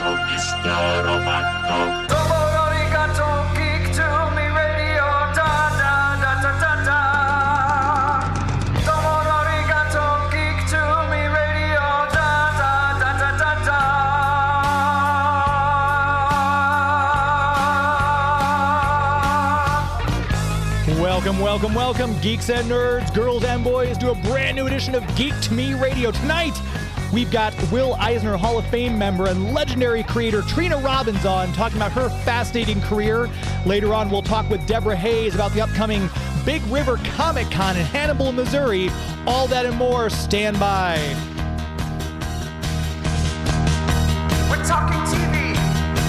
Mr. Roboto. Geek to me radio, da da da da da da. Geek to me radio, da da da da da da. Welcome, geeks and nerds, girls and boys, to a brand new edition of Geek to Me Radio. Tonight, we've got Will Eisner Hall of Fame member and legendary creator Trina Robbins on, talking about her fascinating career. Later on, we'll talk with Deborah Hayes about the upcoming Big River Comic Con in Hannibal, Missouri. All that and more. Stand by. We're talking TV,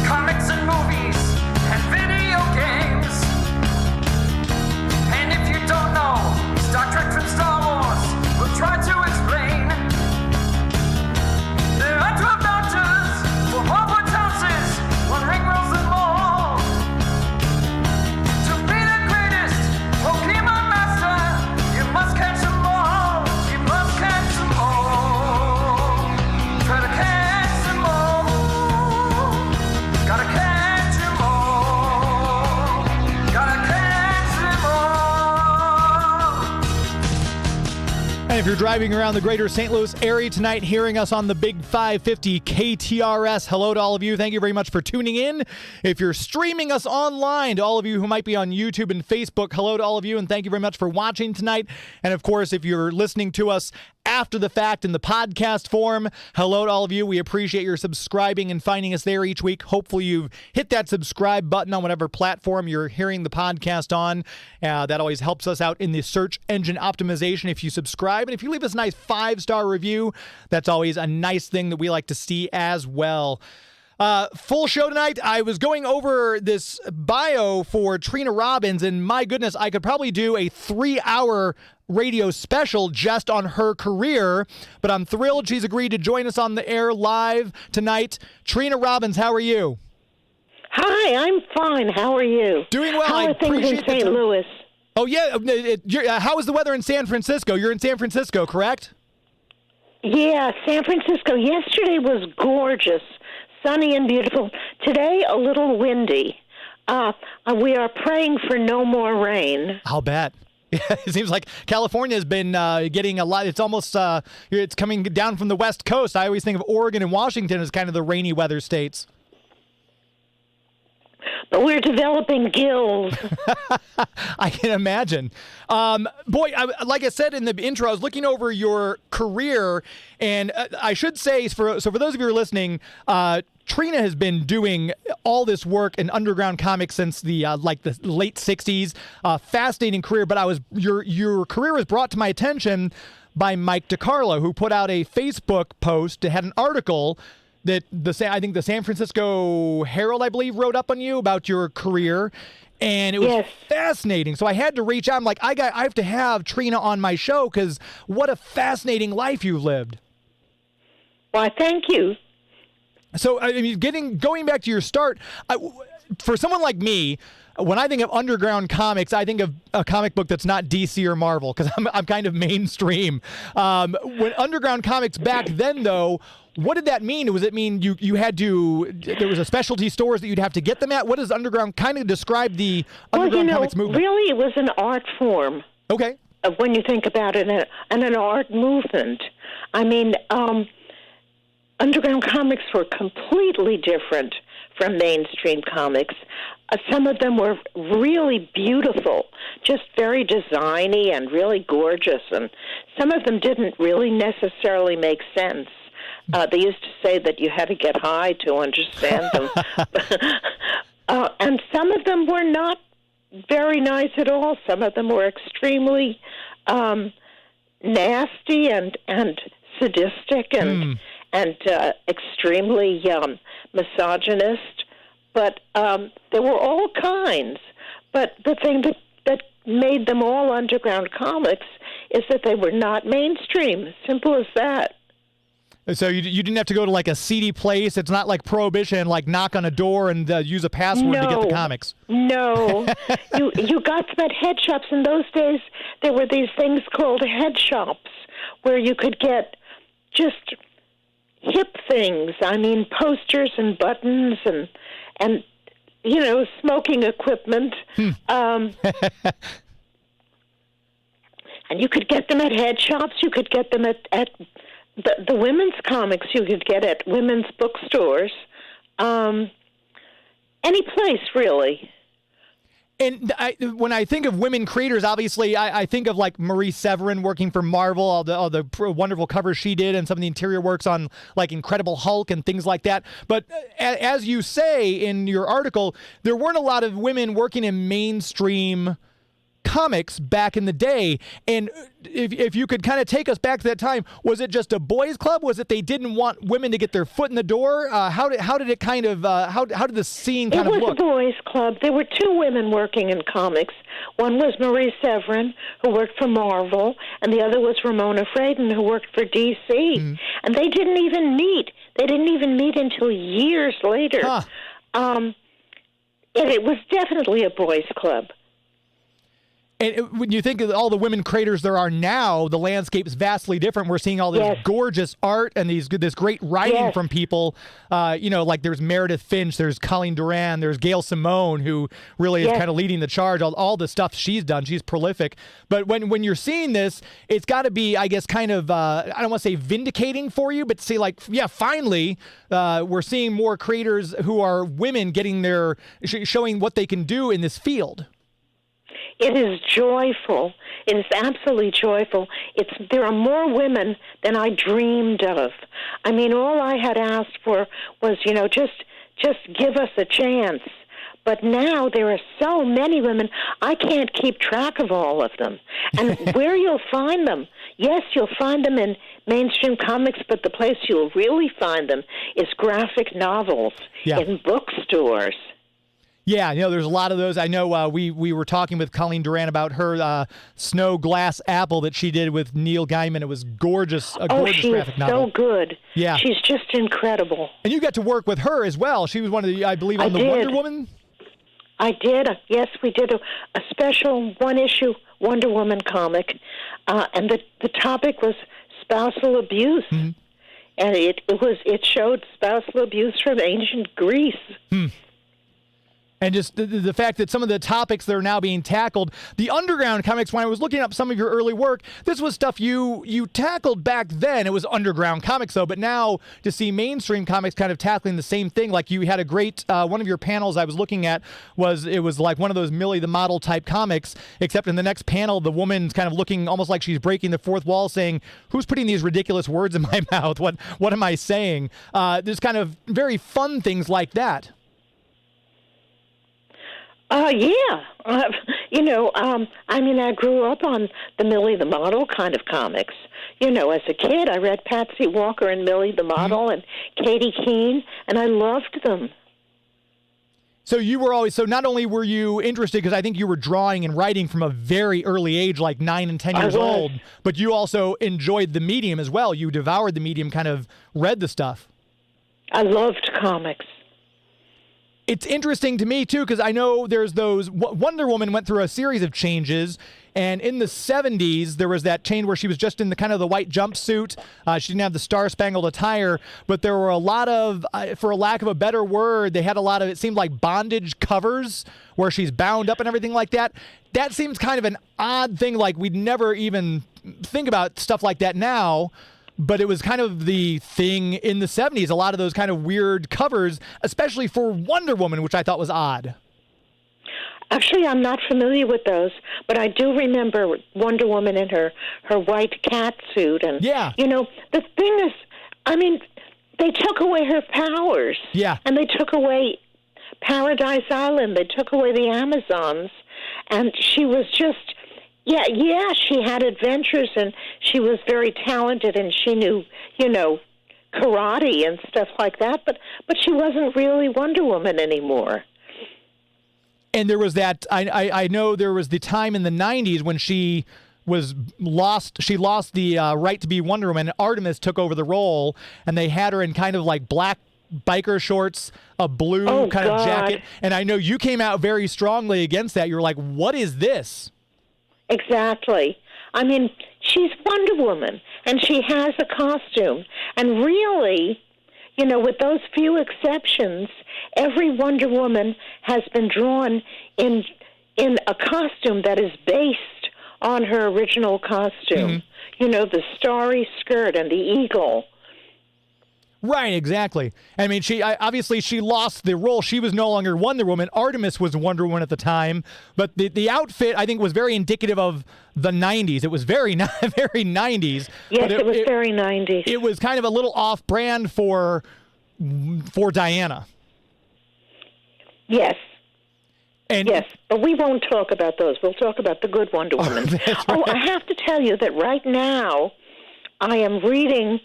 comics and movies, and video games. And if you don't know Star Trek from Star Wars, we'll try to explain. There are 12 doctors for Hogwarts houses, one ring rules them all. To be the greatest Pokemon master, you must catch them all. You must catch them all. Try to catch them all. Gotta catch them all. Gotta catch them all. And if you're driving around the greater St. Louis area tonight, hearing us on the Big 550 KTRS, hello to all of you. Thank you very much for tuning in. If you're streaming us online, to all of you who might be on YouTube and Facebook, hello to all of you, and thank you very much for watching tonight. And of course, if you're listening to us after the fact in the podcast form, hello to all of you. We appreciate your subscribing and finding us there each week. Hopefully you've hit that subscribe button on whatever platform you're hearing the podcast on. That always helps us out in the search engine optimization if you subscribe. And if you leave us a nice 5-star review, that's always a nice thing that we like to see as well. Full show tonight. I was going over this bio for Trina Robbins, and my goodness, I could probably do a 3-hour radio special just on her career, but I'm thrilled she's agreed to join us on the air live tonight. Trina Robbins, how are you? Hi, I'm fine. How are you? Doing well. How are things in St. Louis? Oh, yeah. How is the weather in San Francisco? You're in San Francisco, correct? Yeah, San Francisco. Yesterday was gorgeous, sunny and beautiful. Today, a little windy. We are praying for no more rain. I'll bet. It seems like California has been getting a lot. It's almost it's coming down from the West Coast. I always think of Oregon and Washington as kind of the rainy weather states. But we're developing gills. I can imagine. Boy, like I said in the intro, I was looking over your career, and I should say, for those of you who are listening, Trina has been doing all this work in underground comics since the late 60s. Fascinating career, but your career was brought to my attention by Mike DiCarlo, who put out a Facebook post that had an article that I think the San Francisco Herald, I believe, wrote up on you about your career, and it was fascinating. So I had to reach out. I'm like, I have to have Trina on my show because what a fascinating life you've lived. Why, thank you. So I mean, going back to your start, for someone like me, when I think of underground comics, I think of a comic book that's not DC or Marvel because I'm kind of mainstream. When underground comics back then, though, what did that mean? Does it mean you had to? There was a specialty stores that you'd have to get them at. What does underground kind of describe the underground comics movement? Really, it was an art form. Okay. When you think about it, and an art movement. I mean, underground comics were completely different from mainstream comics. Some of them were really beautiful, just very designy and really gorgeous, and some of them didn't really necessarily make sense. They used to say that you had to get high to understand them. And some of them were not very nice at all. Some of them were extremely nasty and sadistic and extremely misogynist. But there were all kinds. But the thing that made them all underground comics is that they were not mainstream. Simple as that. So you didn't have to go to like a seedy place. It's not like Prohibition, like knock on a door and use a password to get the comics. No, you got them at head shops. In those days, there were these things called head shops where you could get just hip things. I mean, posters and buttons and smoking equipment. And you could get them at head shops. You could get them at the women's comics. You could get at women's bookstores. Any place, really. And when I think of women creators, obviously, I think of like Marie Severin working for Marvel, all the wonderful covers she did, and some of the interior works on like Incredible Hulk and things like that. But as you say in your article, there weren't a lot of women working in mainstream comics back in the day. And if you could kind of take us back to that time, was it just a boys' club? Was it they didn't want women to get their foot in the door? How did it kind of how did the scene kind of look? It was a boys' club. There were two women working in comics. One was Marie Severin, who worked for Marvel, and the other was Ramona Fraden, who worked for DC. Mm-hmm. And they didn't even meet. They didn't even meet until years later. Huh. It was definitely a boys' club. And when you think of all the women creators there are now, the landscape's vastly different. We're seeing all this gorgeous art and this great writing from people. Like there's Meredith Finch, there's Colleen Duran, there's Gail Simone, who really is kind of leading the charge. All the stuff she's done, she's prolific. But when you're seeing this, it's got to be, I guess, kind of, I don't want to say vindicating for you, but say like, finally, we're seeing more creators who are women getting showing what they can do in this field. It is joyful. It is absolutely joyful. There are more women than I dreamed of. I mean, all I had asked for was, just give us a chance. But now there are so many women, I can't keep track of all of them. And where you'll find them, yes, you'll find them in mainstream comics, but the place you'll really find them is graphic novels in bookstores. Yeah, there's a lot of those. I know we were talking with Colleen Duran about her Snow Glass Apple that she did with Neil Gaiman. It was gorgeous, gorgeous graphic novel. Oh, she is so good. Yeah. She's just incredible. And you got to work with her as well. She was one of the, I believe, on the Wonder Woman? I did. Yes, we did a special one-issue Wonder Woman comic, and the topic was spousal abuse. Mm-hmm. And it showed spousal abuse from ancient Greece. And just the fact that some of the topics that are now being tackled, the underground comics, when I was looking up some of your early work, this was stuff you tackled back then. It was underground comics, though. But now to see mainstream comics kind of tackling the same thing, like you had a great, one of your panels I was looking at was like one of those Millie the Model type comics, except in the next panel, the woman's kind of looking almost like she's breaking the fourth wall, saying, who's putting these ridiculous words in my mouth? What am I saying? There's kind of very fun things like that. I grew up on the Millie the Model kind of comics. As a kid, I read Patsy Walker and Millie the Model and Katie Keene, and I loved them. So not only were you interested, because I think you were drawing and writing from a very early age, like 9 and 10 years old, but you also enjoyed the medium as well. You devoured the medium, kind of read the stuff. I loved comics. It's interesting to me, too, because I know there's those... Wonder Woman went through a series of changes, and in the 70s, there was that change where she was just in the kind of the white jumpsuit. She didn't have the star-spangled attire, but there were a lot of, for lack of a better word, they had a lot of, it seemed like bondage covers where she's bound up and everything like that. That seems kind of an odd thing, like we'd never even think about stuff like that now. But it was kind of the thing in the 70s, a lot of those kind of weird covers, especially for Wonder Woman, which I thought was odd. Actually, I'm not familiar with those, but I do remember Wonder Woman in her white cat suit. And, the thing is, they took away her powers. Yeah. And they took away Paradise Island. They took away the Amazons. And she was just... Yeah, she had adventures, and she was very talented, and she knew, karate and stuff like that, but she wasn't really Wonder Woman anymore. And there was that, I know there was the time in the 90s when she lost the right to be Wonder Woman. Artemis took over the role, and they had her in kind of like black biker shorts, a blue of jacket, and I know you came out very strongly against that. You were like, what is this? Exactly. I mean, she's Wonder Woman, and she has a costume. And really, you know, with those few exceptions, every Wonder Woman has been drawn in a costume that is based on her original costume. You know, the starry skirt and the eagle. Right, exactly. I mean, obviously she lost the role. She was no longer Wonder Woman. Artemis was Wonder Woman at the time, but the outfit, I think, was very indicative of the 90s. It was very 90s. Yes, it was very 90s. It was kind of a little off-brand for Diana. Yes. And yes, but we won't talk about those. We'll talk about the good Wonder Woman. Right. Oh, I have to tell you that right now I am reading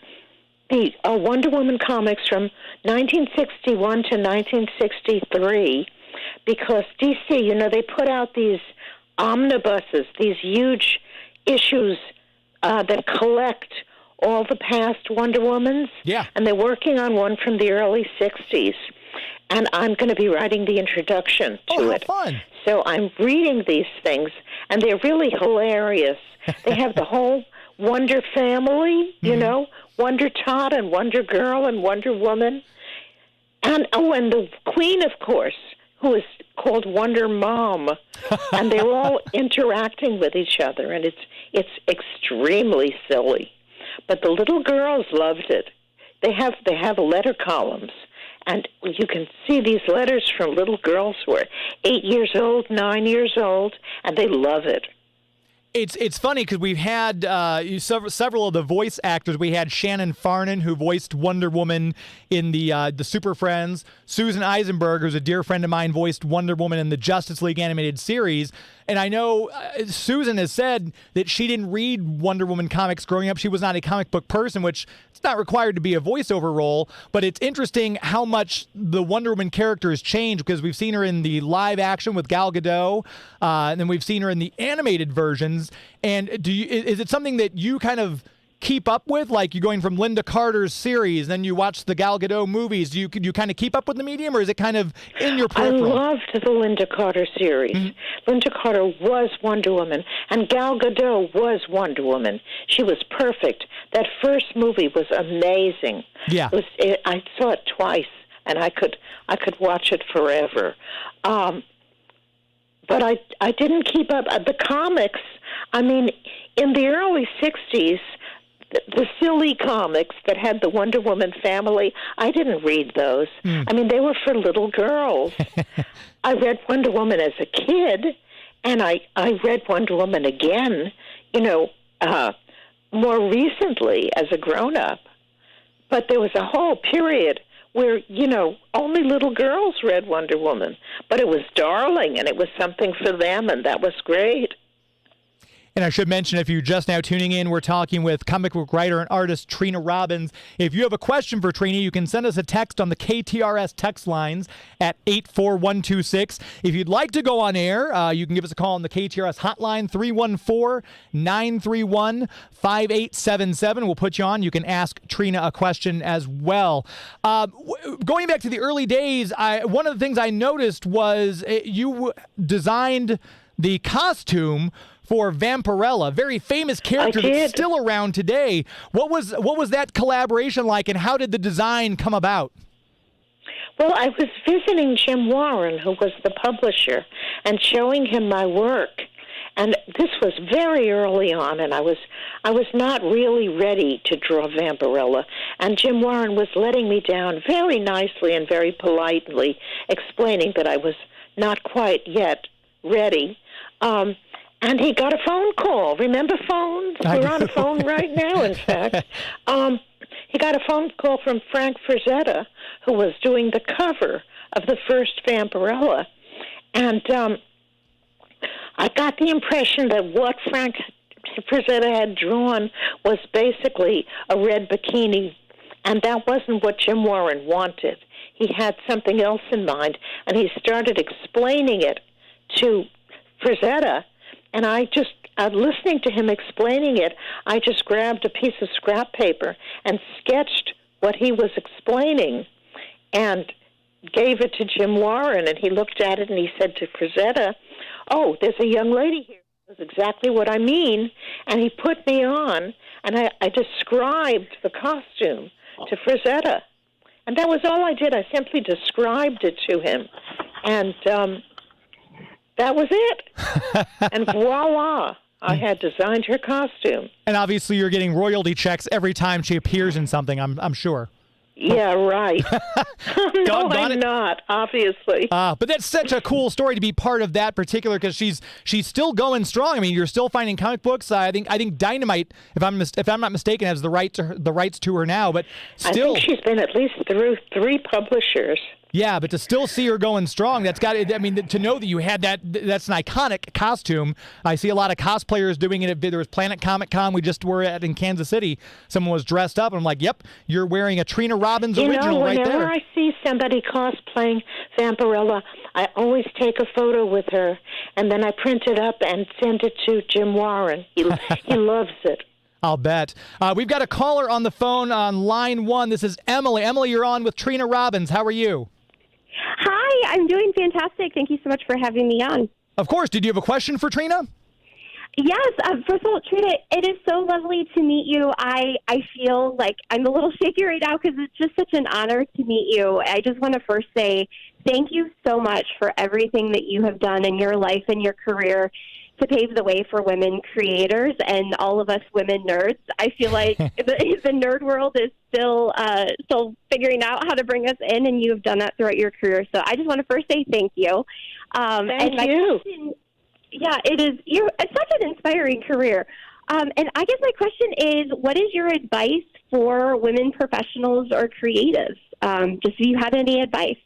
the Wonder Woman comics from 1961 to 1963 because DC, you know, they put out these omnibuses, these huge issues that collect all the past Wonder Womans. Yeah. And they're working on one from the early 60s. And I'm going to be writing the introduction to it. Oh, how fun. So I'm reading these things, and they're really hilarious. They have the whole Wonder family, you know, Wonder Tot and Wonder Girl and Wonder Woman. And the Queen, of course, who is called Wonder Mom. And they're all interacting with each other, and it's extremely silly. But the little girls loved it. They have letter columns. And you can see these letters from little girls who are 8 years old, 9 years old, and they love it. It's funny because we've had several of the voice actors. We had Shannon Farnan, who voiced Wonder Woman in the Super Friends. Susan Eisenberg, who's a dear friend of mine, voiced Wonder Woman in the Justice League animated series. And I know Susan has said that she didn't read Wonder Woman comics growing up. She was not a comic book person, which it's not required to be a voiceover role. But it's interesting how much the Wonder Woman character has changed because we've seen her in the live action with Gal Gadot, and then we've seen her in the animated versions. And is it something that you kind of keep up with? Like you're going from Linda Carter's series, then you watch the Gal Gadot movies. Do you kind of keep up with the medium, or is it kind of in your peripheral? I loved the Linda Carter series. Linda Carter was Wonder Woman, and Gal Gadot was Wonder Woman. She was perfect. That first movie was amazing. Yeah. I saw it twice, and I could watch it forever. But I didn't keep up. The comics, I mean, in the early 60s, the silly comics that had the Wonder Woman family, I didn't read those. I mean, they were for little girls. I read Wonder Woman as a kid, and I read Wonder Woman again, you know, more recently as a grown-up. But there was a whole period where, you know, only little girls read Wonder Woman. But it was darling, and it was something for them, and that was great. And I should mention, if you're just now tuning in, we're talking with comic book writer and artist Trina Robbins. If you have a question for Trina, you can send us a text on the KTRS text lines at 84126. If you'd like to go on air, you can give us a call on the KTRS hotline, 314-931-5877. We'll put you on. You can ask Trina a question as well. Going back to the early days, one of the things I noticed was you designed the costume for Vampirella, a very famous character that's still around today. What was that collaboration like, and how did the design come about? Well, I was visiting Jim Warren, who was the publisher, and showing him my work. And this was very early on, and I was not really ready to draw Vampirella. And Jim Warren was letting me down very nicely and very politely, explaining that I was not quite yet ready. And he got a phone call. Remember phones? We're on a phone right now, in fact. He got a phone call from Frank Frazetta, who was doing the cover of the first Vampirella. And I got the impression that what Frank Frazetta had drawn was basically a red bikini, and that wasn't what Jim Warren wanted. He had something else in mind, and he started explaining it to Frazetta. And listening to him explaining it, I just grabbed a piece of scrap paper and sketched what he was explaining and gave it to Jim Warren. And he looked at it and he said to Frazetta, "Oh, there's a young lady here was exactly what I mean, and he put me on, and I described the costume to Frazetta. And that was all I did. I simply described it to him. And that was it. And voila, I had designed her costume. And obviously you're getting royalty checks every time she appears in something, I'm sure. Yeah, right. No, I'm not, obviously. But that's such a cool story to be part of that particular, because she's still going strong. I mean, you're still finding comic books. I think Dynamite, if I'm not mistaken, has the rights to her now. But still, I think she's been at least through 3 publishers. Yeah, but to still see her going strong, that's got to, I mean, to know that you had that's an iconic costume. I see a lot of cosplayers doing it. There was Planet Comic Con we just were at in Kansas City. Someone was dressed up, and I'm like, yep, you're wearing a Trina Robbins original right there. Whenever I see somebody cosplaying Vampirella, I always take a photo with her, and then I print it up and send it to Jim Warren. He loves it. I'll bet. We've got a caller on the phone on line 1. This is Emily. Emily, you're on with Trina Robbins. How are you? Hi, I'm doing fantastic. Thank you so much for having me on. Of course. Did you have a question for Trina? Yes. First of all, Trina, it is so lovely to meet you. I feel like I'm a little shaky right now because it's just such an honor to meet you. I just want to first say thank you so much for everything that you have done in your life and your career to pave the way for women creators and all of us women nerds. I feel like the nerd world is still figuring out how to bring us in, and you have done that throughout your career. So I just want to first say thank you. Thank you. Question, yeah, it's such an inspiring career. And I guess my question is, what is your advice for women professionals or creatives? Just if you had any advice.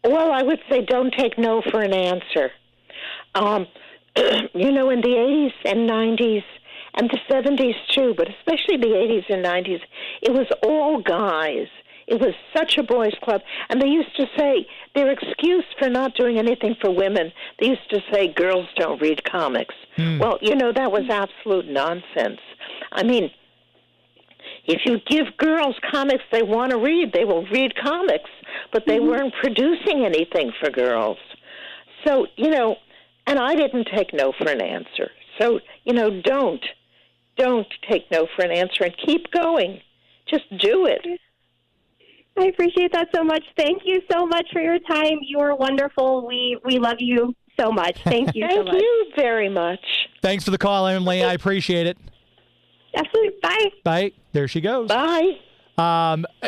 Well, I would say don't take no for an answer. In the 80s and 90s and the 70s too, but especially the 80s and 90s, it was all guys. It was such a boys' club. And they used to say, their excuse for not doing anything for women, they used to say girls don't read comics. Well, that was absolute nonsense. I mean, if you give girls comics they want to read, they will read comics, but they weren't producing anything for girls. So, and I didn't take no for an answer. So, don't take no for an answer and keep going. Just do it. I appreciate that so much. Thank you so much for your time. You are wonderful. We love you so much. Thank you so much. Thank you very much. Thanks for the call, Emily. I appreciate it. Absolutely. Bye. Bye. There she goes. Bye.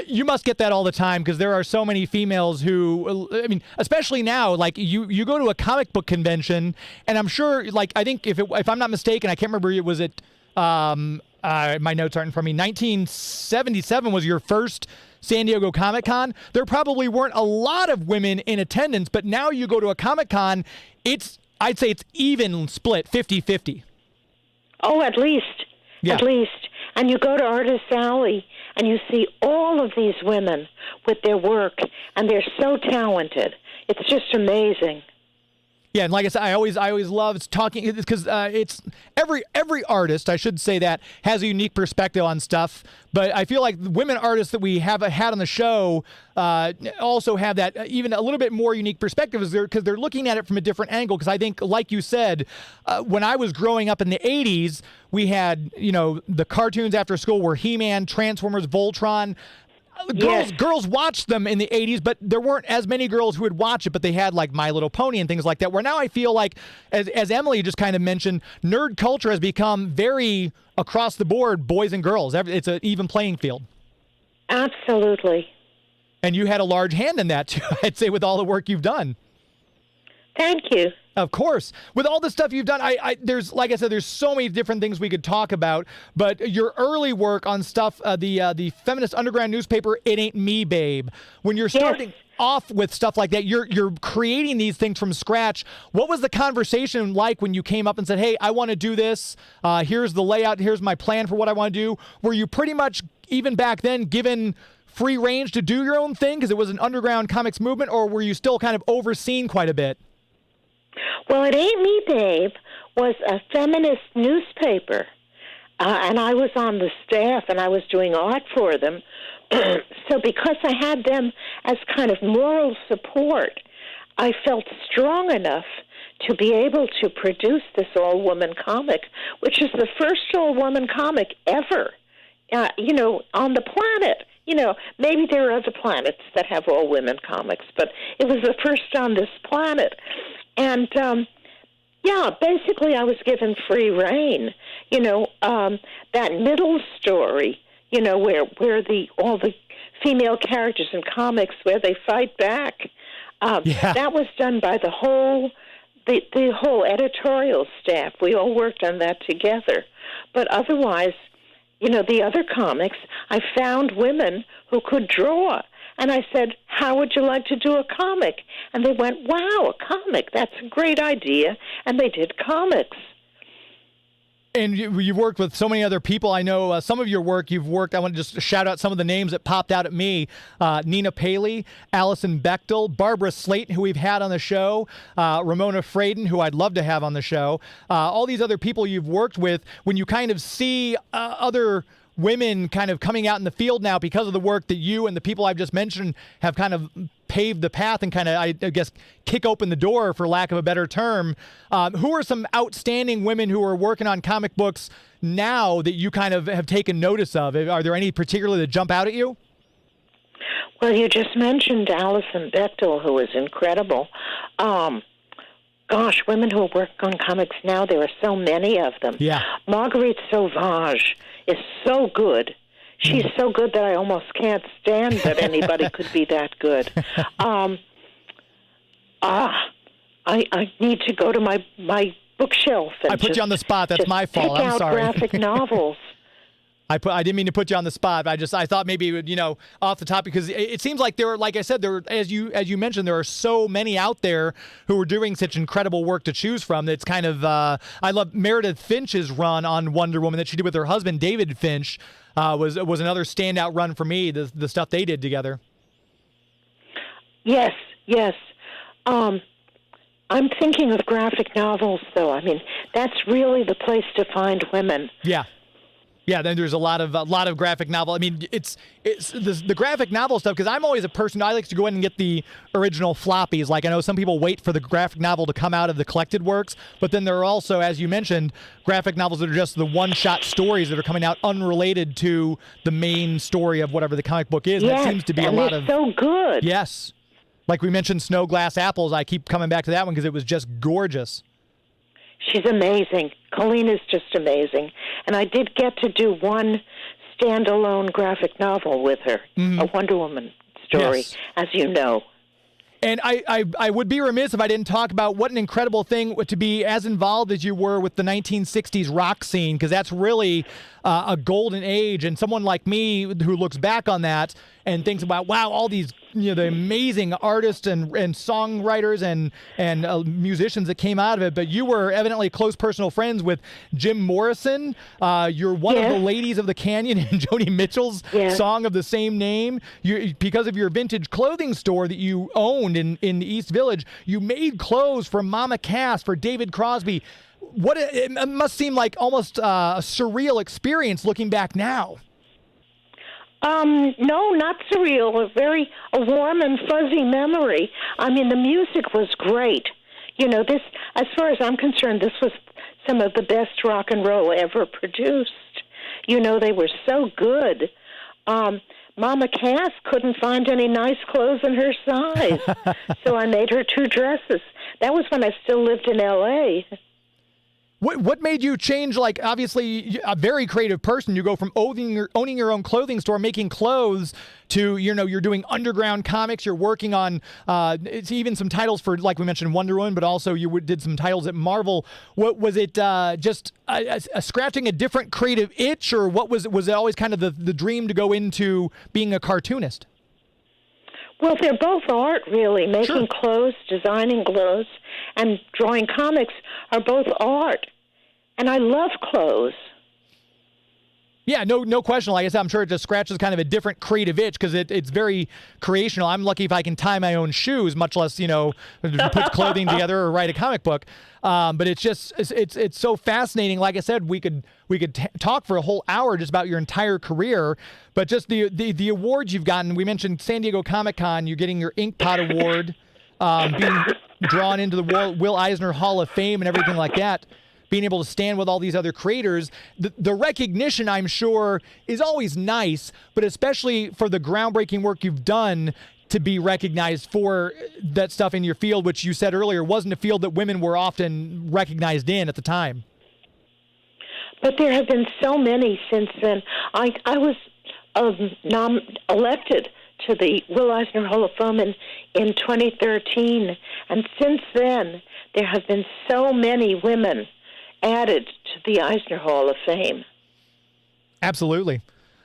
You must get that all the time because there are so many females who, I mean, especially now, like you go to a comic book convention, and I'm sure, like, I think if I'm not mistaken, I can't remember, was it, my notes aren't in front of me, 1977 was your first San Diego Comic Con. There probably weren't a lot of women in attendance, but now you go to a Comic Con, I'd say it's even split, 50-50. Oh, at least. Yeah. At least. And you go to Artist Alley, and you see all of these women with their work, and they're so talented. It's just amazing. Yeah, and like I said, I always love talking because it's every artist, I should say that, has a unique perspective on stuff. But I feel like the women artists that we have had on the show also have that even a little bit more unique perspective because they're looking at it from a different angle. Because I think, like you said, when I was growing up in the 80s, we had, the cartoons after school were He-Man, Transformers, Voltron. Girls watched them in the 80s, but there weren't as many girls who would watch it, but they had like My Little Pony and things like that, where now I feel like, as Emily just kind of mentioned, nerd culture has become very across the board, boys and girls. It's an even playing field. Absolutely. And you had a large hand in that, too, I'd say, with all the work you've done. Thank you. Of course. With all the stuff you've done, there's, like I said, there's so many different things we could talk about, but your early work on stuff, the feminist underground newspaper, It Ain't Me, Babe, when you're starting off with stuff like that, you're creating these things from scratch. What was the conversation like when you came up and said, hey, I want to do this, here's the layout, here's my plan for what I want to do? Were you pretty much, even back then, given free range to do your own thing because it was an underground comics movement, or were you still kind of overseen quite a bit? Well, It Ain't Me, Babe was a feminist newspaper, and I was on the staff, and I was doing art for them. So because I had them as kind of moral support, I felt strong enough to be able to produce this all-woman comic, which is the first all-woman comic ever, on the planet. Maybe there are other planets that have all-women comics, but it was the first on this planet. And, basically I was given free rein. That middle story, where all the female characters in comics, where they fight back, that was done by the whole editorial staff. We all worked on that together. But otherwise, the other comics, I found women who could draw. And I said, how would you like to do a comic? And they went, wow, a comic, that's a great idea. And they did comics. And you've worked with so many other people. I know some of your work I want to just shout out some of the names that popped out at me. Nina Paley, Allison Bechtel, Barbara Slayton, who we've had on the show, Ramona Fraden, who I'd love to have on the show. All these other people you've worked with, when you kind of see other women kind of coming out in the field now because of the work that you and the people I've just mentioned have kind of paved the path and kind of, I guess, kick open the door, for lack of a better term. Who are some outstanding women who are working on comic books now that you kind of have taken notice of? Are there any particularly that jump out at you? Well, you just mentioned Allison Bechtel, who is incredible. Women who work on comics now, there are so many of them. Yeah. Marguerite Sauvage is so good. She's so good that I almost can't stand that anybody could be that good. I need to go to my bookshelf and I put you on the spot. That's my fault. I'm sorry. Pick out graphic novels. I didn't mean to put you on the spot. I thought maybe, off the top, because it seems like like I said, as you mentioned, there are so many out there who are doing such incredible work to choose from. It's kind of, I love Meredith Finch's run on Wonder Woman that she did with her husband, David Finch, was another standout run for me, the stuff they did together. Yes. I'm thinking of graphic novels, though. I mean, that's really the place to find women. Yeah, then there's a lot of graphic novel. I mean, it's the graphic novel stuff, because I'm always a person, I like to go in and get the original floppies. Like, I know some people wait for the graphic novel to come out of the collected works, but then there are also, as you mentioned, graphic novels that are just the one-shot stories that are coming out unrelated to the main story of whatever the comic book is. Yes, that seems to be a lot of... so good. Yes. Like we mentioned Snow Glass Apples, I keep coming back to that one because it was just gorgeous. She's amazing. Colleen is just amazing. And I did get to do one standalone graphic novel with her, a Wonder Woman story, as you know. And I would be remiss if I didn't talk about what an incredible thing to be as involved as you were with the 1960s rock scene, because that's really a golden age. And someone like me who looks back on that and thinks about, wow, all these the amazing artists and songwriters and musicians that came out of it. But you were evidently close personal friends with Jim Morrison. You're one of the ladies of the Canyon in Joni Mitchell's song of the same name. Because of your vintage clothing store that you owned in the East Village, you made clothes for Mama Cass, for David Crosby. It must seem like almost a surreal experience looking back now. No, not surreal. A warm and fuzzy memory. I mean, the music was great. This, as far as I'm concerned, this was some of the best rock and roll ever produced. They were so good. Mama Cass couldn't find any nice clothes in her size, so I made her 2 dresses. That was when I still lived in L.A. What made you change? Like, obviously, a very creative person. You go from owning your own clothing store, making clothes, to you're doing underground comics. You're working on it's even some titles for, like we mentioned, Wonder Woman, but also you did some titles at Marvel. What was it? Just a scratching a different creative itch, or what was it? Always kind of the dream to go into being a cartoonist? Well, they're both art, really. Making clothes, designing clothes, and drawing comics are both art. And I love clothes. Yeah, no question. Like I said, I'm sure it just scratches kind of a different creative itch, because it's very creational. I'm lucky if I can tie my own shoes, much less, put clothing together or write a comic book. But it's just, it's so fascinating. Like I said, we could talk for a whole hour just about your entire career, but just the awards you've gotten. We mentioned San Diego Comic-Con, you're getting your Ink Pot Award, being drawn into the Will Eisner Hall of Fame and everything like that, being able to stand with all these other creators, the recognition, I'm sure, is always nice, but especially for the groundbreaking work you've done, to be recognized for that stuff in your field, which you said earlier wasn't a field that women were often recognized in at the time. But there have been so many since then. I was elected to the Will Eisner Hall of Fame in 2013, and since then there have been so many women added to the Eisner Hall of Fame. Absolutely.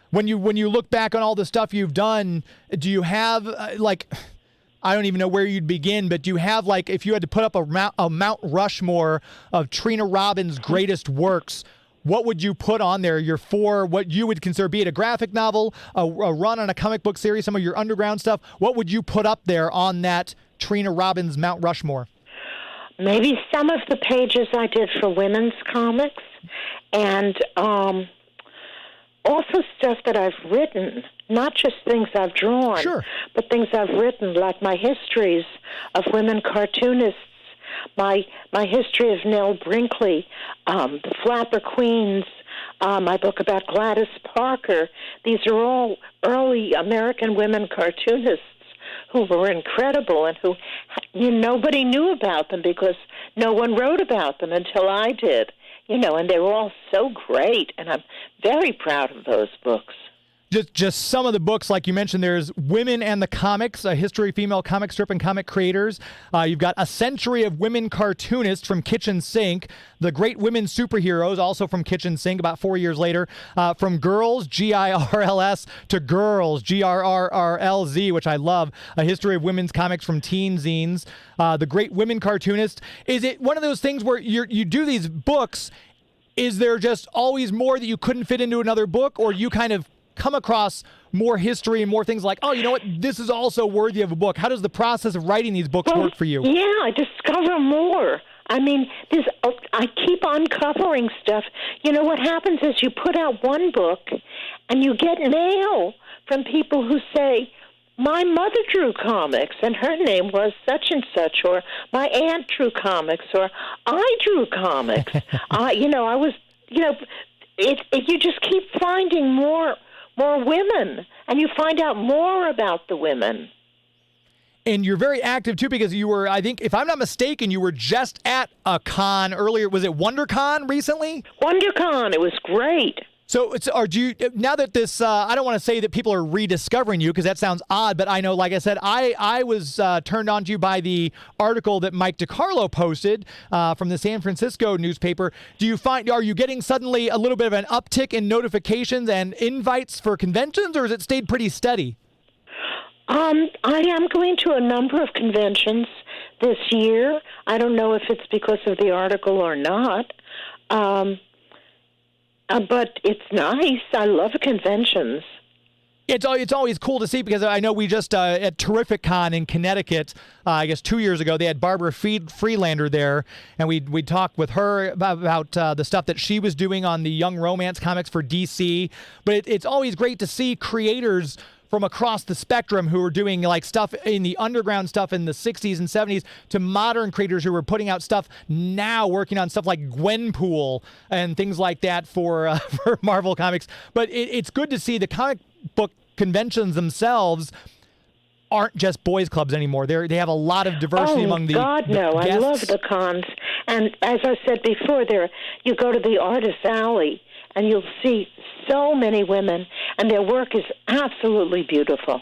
When you look back on all the stuff you've done, do you have I don't even know where you'd begin, but do you have, if you had to put up a Mount Rushmore of Trina Robbins' greatest works, what would you put on there? Your 4, what you would consider, be it a graphic novel, a run on a comic book series, some of your underground stuff, what would you put up there on that Trina Robbins Mount Rushmore? Maybe some of the pages I did for women's comics, and also stuff that I've written, not just things I've drawn, sure, but things I've written, like my histories of women cartoonists, my history of Nell Brinkley, the Flapper Queens, my book about Gladys Parker. These are all early American women cartoonists who were incredible and who nobody knew about them because no one wrote about them until I did. And they were all so great, and I'm very proud of those books. Just some of the books, like you mentioned, there's Women and the Comics, a history of female comic strip and comic creators. You've got A Century of Women Cartoonists from Kitchen Sink. The Great Women Superheroes, also from Kitchen Sink, about 4 years later. From Girls, Girls, to Girls, Grrrlz, which I love. A history of women's comics from teen zines. The Great Women Cartoonist. Is it one of those things where you do these books, is there just always more that you couldn't fit into another book, or you kind of come across more history and more things like, oh, you know what, this is also worthy of a book? How does the process of writing these books work for you? Yeah, I discover more. I mean, I keep uncovering stuff. What happens is you put out one book and you get mail from people who say, my mother drew comics and her name was such and such, or my aunt drew comics, or I drew comics. You just keep finding more women, and you find out more about the women. And you're very active, too, because you were, I think, if I'm not mistaken, you were just at a con earlier. Was it WonderCon recently? WonderCon. It was great. So, now that this, I don't want to say that people are rediscovering you, because that sounds odd, but I know, like I said, I was turned on to you by the article that Mike DiCarlo posted from the San Francisco newspaper. Are you getting suddenly a little bit of an uptick in notifications and invites for conventions, or has it stayed pretty steady? I am going to a number of conventions this year. I don't know if it's because of the article or not. But it's nice. I love conventions. It's always cool to see, because I know we just at Terrific Con in Connecticut, I guess 2 years ago, they had Barbara Freelander there, and we talked with her about the stuff that she was doing on the young romance comics for DC. But it's always great to see creators from across the spectrum who are doing stuff in the underground stuff in the 60s and 70s to modern creators who are putting out stuff now, working on stuff like Gwenpool and things like that for Marvel Comics. But it's good to see the comic book conventions themselves aren't just boys clubs anymore. They have a lot of diversity among the God, no. guests. I love the cons. And as I said before, you go to the Artist Alley and you'll see so many women, and their work is absolutely beautiful.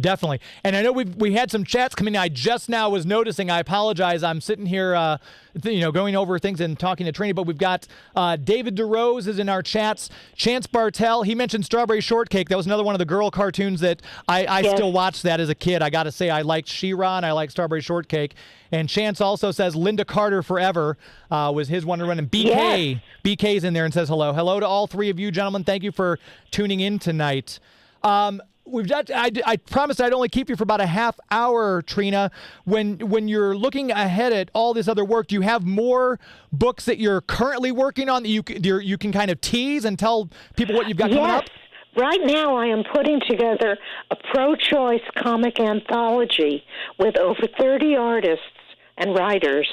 Definitely. And I know we had some chats coming in. I just now was noticing. I apologize. I'm sitting here, going over things and talking to Trina, but we've got David DeRose is in our chats. Chance Bartel, he mentioned Strawberry Shortcake. That was another one of the girl cartoons that I yes. still watched that as a kid. I got to say, I liked She-Ra and I liked Strawberry Shortcake. And Chance also says Linda Carter Forever was his one to run. And BK, yes. BK's in there and says hello. Hello to all three of you, gentlemen. Thank you for tuning in tonight. I promised I'd only keep you for about a half hour, Trina. When you're looking ahead at all this other work, do you have more books that you're currently working on that you can kind of tease and tell people what you've got coming up? Right now I am putting together a pro-choice comic anthology with over 30 artists and writers,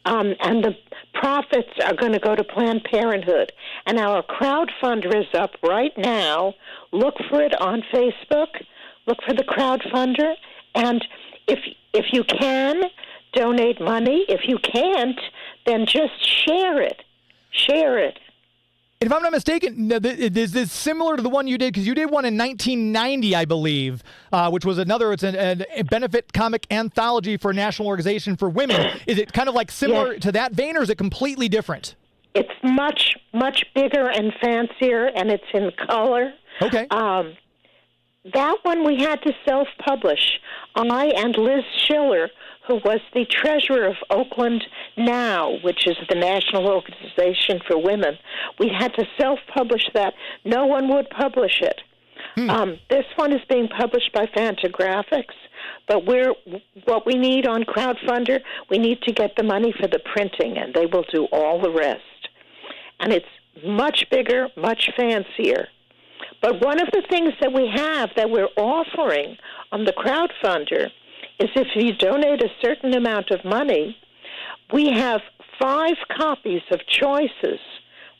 and the profits are going to go to Planned Parenthood. And our crowdfunder is up right now. Look for it on Facebook. Look for the crowdfunder. And if you can, donate money. If you can't, then just share it. Share it. If I'm not mistaken, is this similar to the one you did? Because you did one in 1990, I believe, which was it's a benefit comic anthology for a national organization for women. Is it kind of like similar to that vein, or is it completely different? It's much, much bigger and fancier, and it's in color. Okay. That one we had to self-publish. I and Liz Schiller, who was the treasurer of Oakland Now, which is the National Organization for Women, we had to self-publish that. No one would publish it. This one is being published by Fantagraphics, but what we need on Crowdfunder, we need to get the money for the printing, and they will do all the rest. And it's much bigger, much fancier. But one of the things that we have that we're offering on the crowdfunder is if you donate a certain amount of money, we have 5 copies of Choices,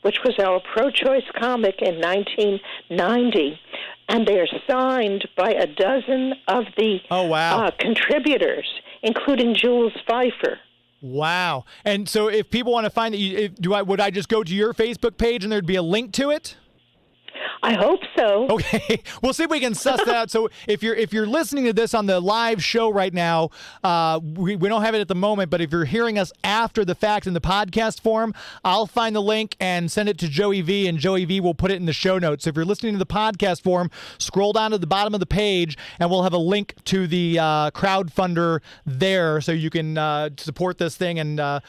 which was our pro-choice comic in 1990, and they're signed by a dozen of the contributors, including Jules Pfeiffer. Wow. And so if people want to find it, would I just go to your Facebook page and there'd be a link to it? I hope so. Okay, we'll see if we can suss that out. So if you're listening to this on the live show right now, we don't have it at the moment, but if you're hearing us after the fact in the podcast form, I'll find the link and send it to Joey V, and Joey V will put it in the show notes. So if you're listening to the podcast form, scroll down to the bottom of the page, and we'll have a link to the crowdfunder there, so you can support this thing and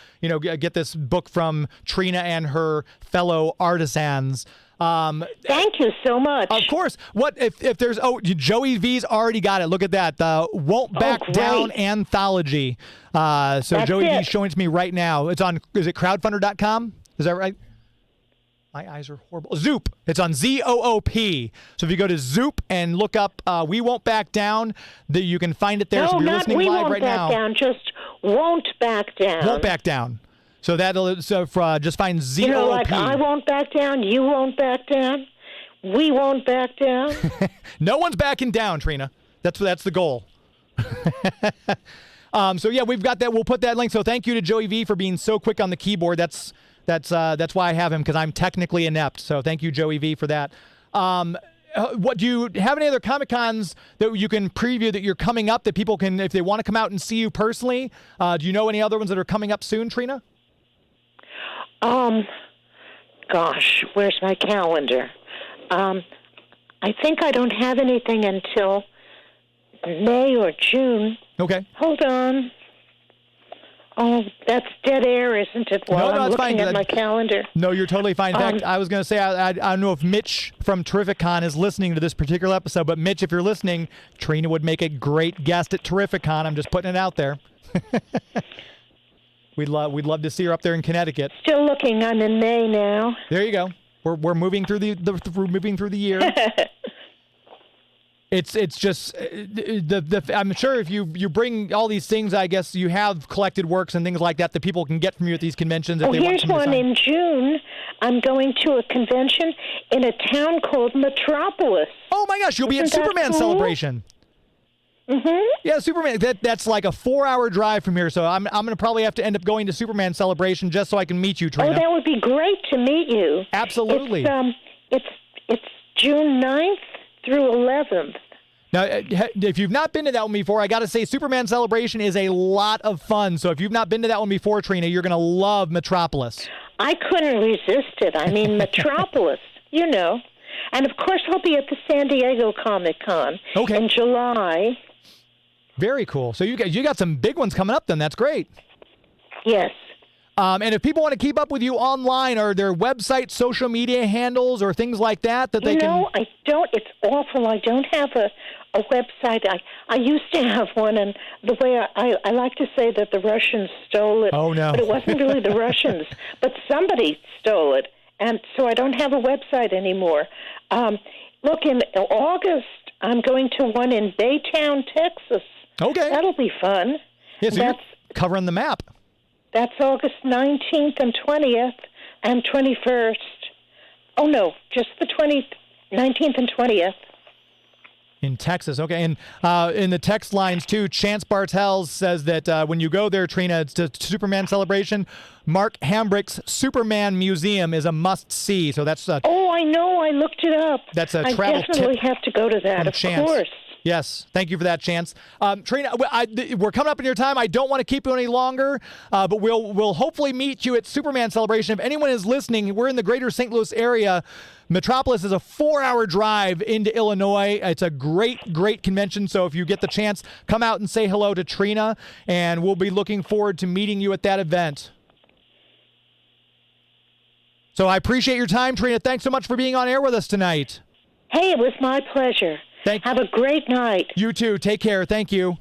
get this book from Trina and her fellow artisans. Thank you so much. Of course. What if there's Joey V's already got it. Look at that. The Won't Back Down anthology. So That's Joey it. V's showing it to me right now. It's on, is it crowdfunder.com? Is that right? My eyes are horrible. Zoop. It's on ZOOP. So if you go to Zoop and look up We Won't Back Down, you can find it there. No, so if you're not listening We live Won't right Back now. Down, just Won't Back Down. Won't Back Down. So just find ZOOP. You know, like I won't back down, you won't back down, we won't back down. No one's backing down, Trina. That's the goal. So yeah, we've got that. We'll put that link. So thank you to Joey V for being so quick on the keyboard. That's why I have him, because I'm technically inept. So thank you, Joey V, for that. What do you have any other Comic Cons that you can preview that you're coming up that people can, if they want to come out and see you personally? Do you know any other ones that are coming up soon, Trina? Gosh, where's my calendar? I think I don't have anything until May or June. Okay. Hold on. Oh, that's dead air, isn't it? While I'm looking at my calendar. No, you're totally fine. In fact, I was going to say, I don't know if Mitch from Terrificon is listening to this particular episode, but Mitch, if you're listening, Trina would make a great guest at Terrificon. I'm just putting it out there. We'd love to see her up there in Connecticut. Still looking. I'm in May now. There you go. We're moving through the year. It's just I'm sure if you bring all these things, I guess you have collected works and things like that people can get from you at these conventions. If they want here's one in June. I'm going to a convention in a town called Metropolis. Oh my gosh, you'll be at Superman cool? Celebration. Mm-hmm. Yeah, Superman. That's like a 4-hour drive from here, so I'm going to probably have to end up going to Superman Celebration just so I can meet you, Trina. Oh, that would be great to meet you. Absolutely. It's June 9th through 11th. Now, if you've not been to that one before, I got to say Superman Celebration is a lot of fun. So if you've not been to that one before, Trina, you're going to love Metropolis. I couldn't resist it. I mean, Metropolis, you know. And, of course, I'll be at the San Diego Comic-Con in July. Very cool. So you got some big ones coming up then. That's great. Yes. And if people want to keep up with you online, are there websites, social media handles, or things like that they can... No, I don't. It's awful. I don't have a website. I used to have one, and the way I like to say that the Russians stole it. Oh, no. But it wasn't really the Russians, but somebody stole it. And so I don't have a website anymore. Look, in August, I'm going to one in Baytown, Texas. Okay. That'll be fun. Yeah, so covering the map. That's August 19th and 20th and 21st. Oh, no, just the 19th and 20th. In Texas, okay. And in the text lines, too, Chance Bartels says that when you go there, Trina, it's a Superman celebration. Mark Hambrick's Superman Museum is a must-see. So that's oh, I know. I looked it up. That's a travel tip. I definitely have to go to that, of Chance. course. Yes, thank you for that, Chance. Trina, we're coming up in your time. I don't want to keep you any longer, but we'll hopefully meet you at Superman Celebration. If anyone is listening, we're in the greater St. Louis area. Metropolis is a 4-hour drive into Illinois. It's a great, great convention. So if you get the chance, come out and say hello to Trina, and we'll be looking forward to meeting you at that event. So I appreciate your time, Trina. Thanks so much for being on air with us tonight. Hey, it was my pleasure. Have a great night. You too. Take care. Thank you.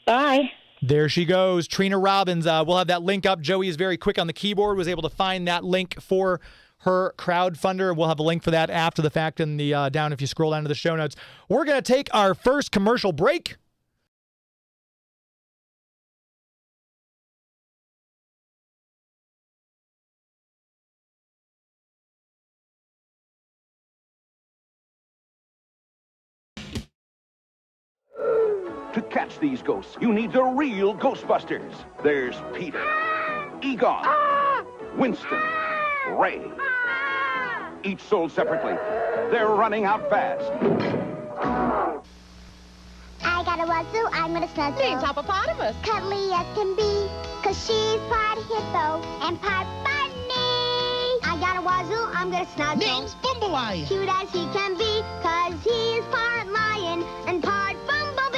Bye. There she goes, Trina Robbins. We'll have that link up. Joey is very quick on the keyboard, was able to find that link for her crowdfunder. We'll have a link for that after the fact in the down if you scroll down to the show notes. We're going to take our first commercial break. To catch these ghosts, you need the real Ghostbusters. There's Peter, Egon, Winston, Ray. Each sold separately. They're running out fast. I got a wazoo, I'm gonna snuggle. Name's Hippopotamus. Cuddly as can be, 'cause she's part hippo and part bunny. I got a wazoo, I'm gonna snuggle. Name's Bumbleye. Cute as he can be, 'cause he's part lion and part bumblebee.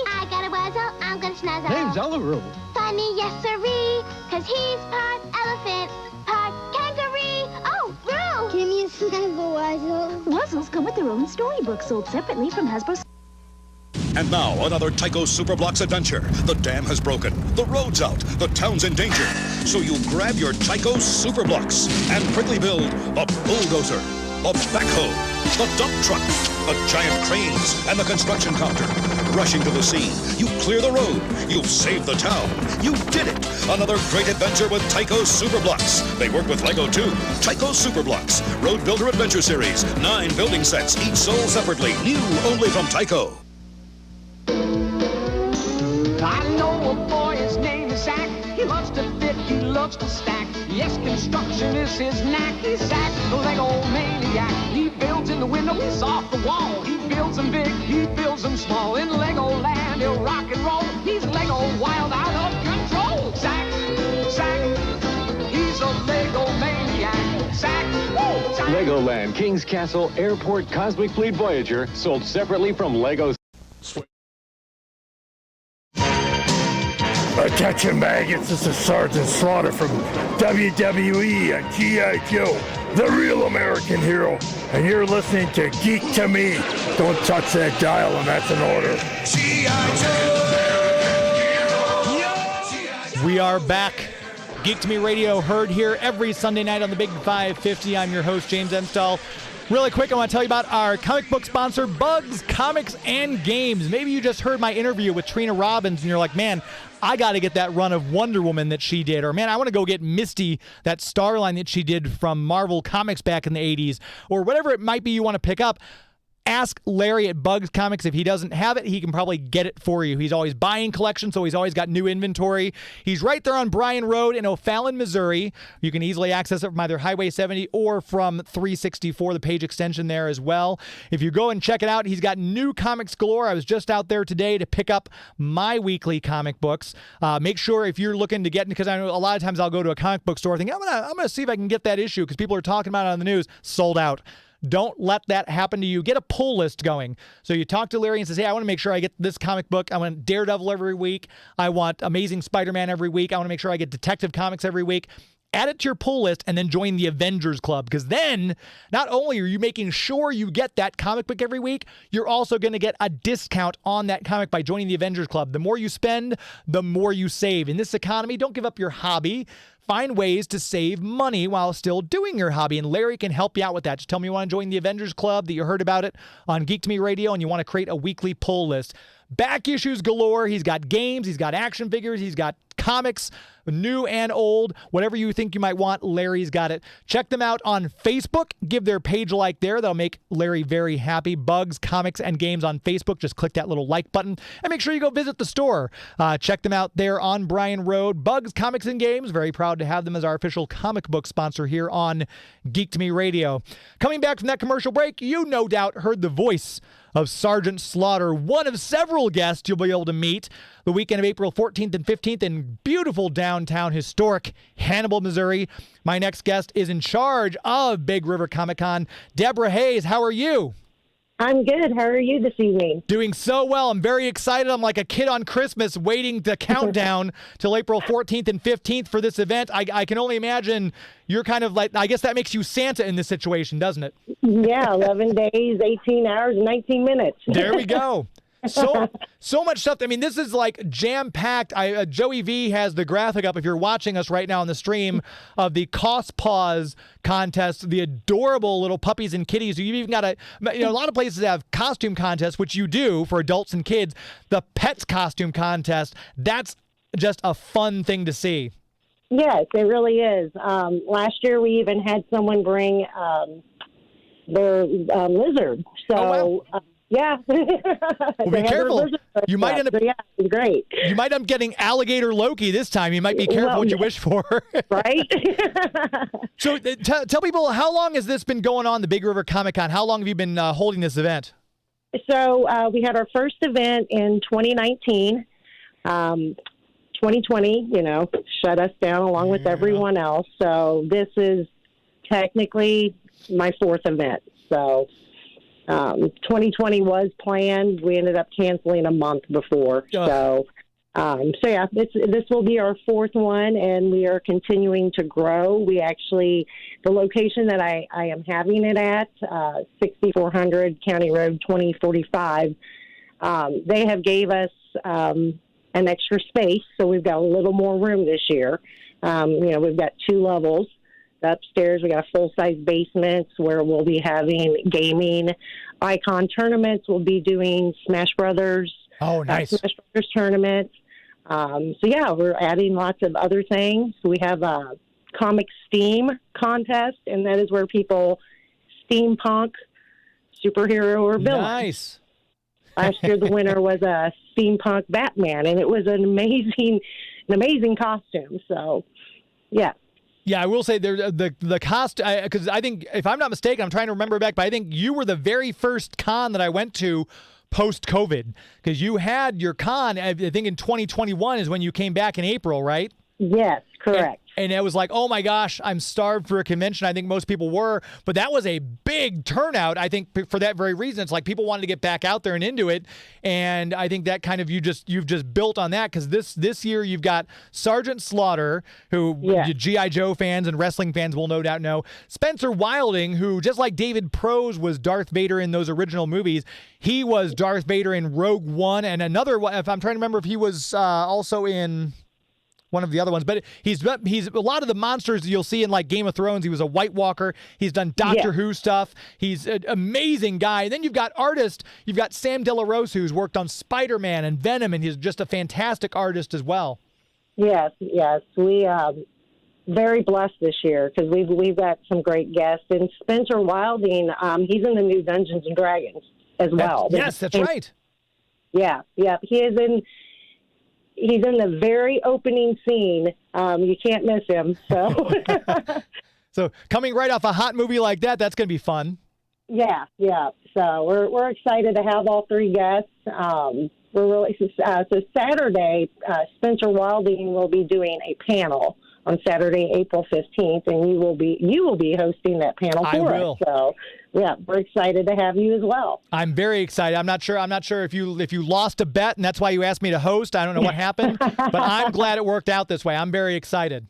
I got a wazoo, I'm gonna snuggle. Name's Ellery. Funny, yes sirree, 'cause he's part elephant, part kangaroo. Oh, Roo! Give me a snuggle, Wazoo. Wuzzles come with their own storybook sold separately from Hasbro. And now, another Tycho Superblocks adventure. The dam has broken, the road's out, the town's in danger. So you grab your Tycho Superblocks and quickly build a bulldozer, a backhoe, the dump truck, the giant cranes, and the construction copter. Rushing to the scene, you clear the road, you save the town. You did it! Another great adventure with Tycho Superblocks. They work with Lego too. Tycho Superblocks, Road Builder Adventure Series. 9 building sets, each sold separately. New only from Tycho. I know a boy, his name is Zach. He loves to fit, he loves to stack. Yes, construction is his knack. He's Zach, the Lego maniac. He builds in the window, he's off the wall. He builds them big, he builds them small. In Lego land, he'll rock and roll. He's Lego wild, out of control. Zach, he's a Lego maniac. Zach, woo, Zach. Legoland, King's Castle, Airport, Cosmic Fleet Voyager, sold separately from Lego. Attention maggots, this is Sergeant Slaughter from WWE and G.I. Joe, the real American hero, and you're listening to Geek to Me. Don't touch that dial, and that's an order. We are back. Geek to Me Radio, heard here every Sunday night on the Big 550. I'm your host, James Enstall. Really quick, I want to tell you about our comic book sponsor, Bugs Comics and Games. Maybe you just heard my interview with Trina Robbins, and you're like, man, I got to get that run of Wonder Woman that she did. Or, man, I want to go get Misty, that Starline that she did from Marvel Comics back in the 80s. Or whatever it might be you want to pick up. Ask Larry at Bugs Comics. If he doesn't have it, he can probably get it for you. He's always buying collections, so he's always got new inventory. He's right there on Bryan Road in O'Fallon, Missouri. You can easily access it from either Highway 70 or from 364, the page extension there as well. If you go and check it out, he's got new comics galore. I was just out there today to pick up my weekly comic books. Make sure if you're looking to get, because I know a lot of times I'll go to a comic book store thinking, I'm gonna see if I can get that issue because people are talking about it on the news. Sold out. Don't let that happen to you. Get a pull list going. So you talk to Larry and says, hey, I want to make sure I get this comic book. I want Daredevil every week. I want Amazing Spider-Man every week. I want to make sure I get Detective Comics every week. Add it to your pull list and then join the Avengers Club, because then not only are you making sure you get that comic book every week, you're also going to get a discount on that comic by joining the Avengers Club. The more you spend, the more you save. In this economy, don't give up your hobby find ways to save money while still doing your hobby. And Larry can help you out with that. Just tell me you want to join the Avengers Club, that you heard about it on Geek to Me Radio, and you want to create a weekly pull list. Back issues galore. He's got games. He's got action figures. He's got comics, new and old. Whatever you think you might want, Larry's got it. Check them out on Facebook. Give their page a like there. That'll make Larry very happy. Bugs, Comics, and Games on Facebook. Just click that little like button. And make sure you go visit the store. Check them out there on Bryan Road. Bugs, Comics, and Games. Very proud to have them as our official comic book sponsor here on Geek to Me Radio. Coming back from that commercial break, you no doubt heard the voice of Sergeant Slaughter, one of several guests you'll be able to meet the weekend of April 14th and 15th in beautiful downtown historic Hannibal, Missouri. My next guest is in charge of Big River Comic Con. Deborah Hayes, how are you? I'm good. How are you this evening? Doing so well. I'm very excited. I'm like a kid on Christmas waiting to count down till April 14th and 15th for this event. I can only imagine you're kind of like, I guess that makes you Santa in this situation, doesn't it? Yeah, 11 days, 18 hours, and 19 minutes. There we go. So much stuff. I mean, this is like jam-packed. Joey V has the graphic up, if you're watching us right now on the stream, of the Cost Paws contest, the adorable little puppies and kitties. You've even got a lot of places have costume contests, which you do for adults and kids. The pets costume contest, that's just a fun thing to see. Yes, it really is. Last year, we even had someone bring their lizard. So, oh, wow. Yeah. Well, be careful. You might end up. Yeah, it's great. You might end up getting alligator Loki this time. You might be careful what you wish for. Right. So tell people, how long has this been going on, the Big River Comic Con? How long have you been holding this event? So we had our first event in 2019. 2020, shut us down along with everyone else. So this is technically my fourth event. So 2020 was planned. We ended up canceling a month before. So yeah, this will be our fourth one, and we are continuing to grow. We actually, the location that I am having it at, 6400 County Road 2045, they have gave us an extra space, so we've got a little more room this year. We've got 2 levels. Upstairs, we got full-size basements where we'll be having gaming, icon tournaments. We'll be doing Smash Brothers. Oh, nice. Smash Brothers tournaments. So, yeah, we're adding lots of other things. We have a comic steam contest, and that is where people steampunk superhero or villain. Nice. Last year, the winner was a steampunk Batman, and it was an amazing costume. So, yeah. Yeah, I will say the cost, because I think, if I'm not mistaken, I'm trying to remember back, but I think you were the very first con that I went to post-COVID, because you had your con, I think in 2021 is when you came back in April, right? Yes, correct. And it was like, oh my gosh, I'm starved for a convention. I think most people were, but that was a big turnout. I think for that very reason, it's like people wanted to get back out there and into it. And I think that kind of, you've just built on that, because this year you've got Sergeant Slaughter, who G.I. Joe fans and wrestling fans will no doubt know. Spencer Wilding, who just like David Prose was Darth Vader in those original movies, he was Darth Vader in Rogue One, and another, if I'm trying to remember if he was also in one of the other ones, but he's a lot of the monsters you'll see in like Game of Thrones. He was a White Walker. He's done Doctor Who stuff. He's an amazing guy. And then you've got artists. You've got Sam De La Rosa, who's worked on Spider-Man and Venom, and he's just a fantastic artist as well. Yes. We very blessed this year, because we've got some great guests. And Spencer Wilding, he's in the new Dungeons and Dragons as well. Yes, that's right. Yeah. He's in the very opening scene. You can't miss him. So, so coming right off a hot movie like that, that's going to be fun. Yeah. So we're excited to have all 3 guests. We're really so Saturday. Spencer Wilding will be doing a panel on Saturday, April 15th, and you will be hosting that panel for us. So, yeah, we're excited to have you as well. I'm very excited. I'm not sure if you lost a bet and that's why you asked me to host. I don't know what happened, but I'm glad it worked out this way. I'm very excited.